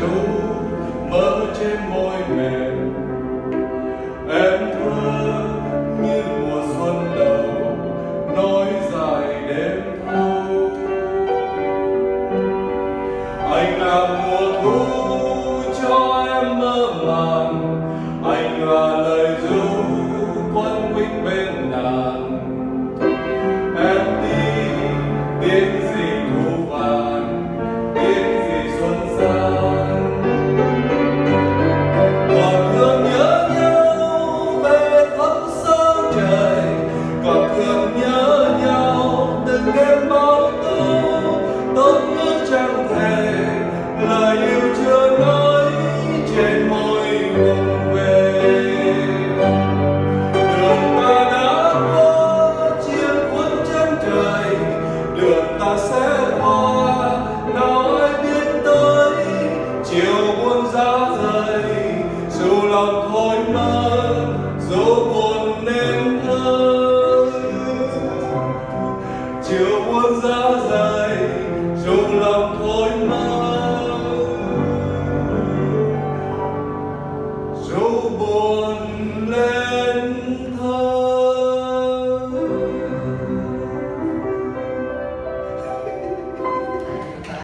ru mơ trên môi mềm. Em thơ như mùa xuân đầu nối dài đêm thâu. Anh là mùa thu cho em mơ màng, anh là lời ru quấn quýt bên đàn. Em đi tiếng gì thu vàng, tiếng gì xuân sang, còn thương nhớ nhau về thắm sao trời, còn thương nhớ nhau từng đêm bao tố. Tốt ước chẳng thể lời yêu chưa nói trên môi vùng về. Đường ta đã qua chiếc khuất chân trời, đường ta sẽ qua nào ai biết tới. Chiều buồn giá rời dù lòng thôi mơ, dù buồn nên thơ. Chiều buồn giá rời dù lòng thôi mơ, dù buồn lên.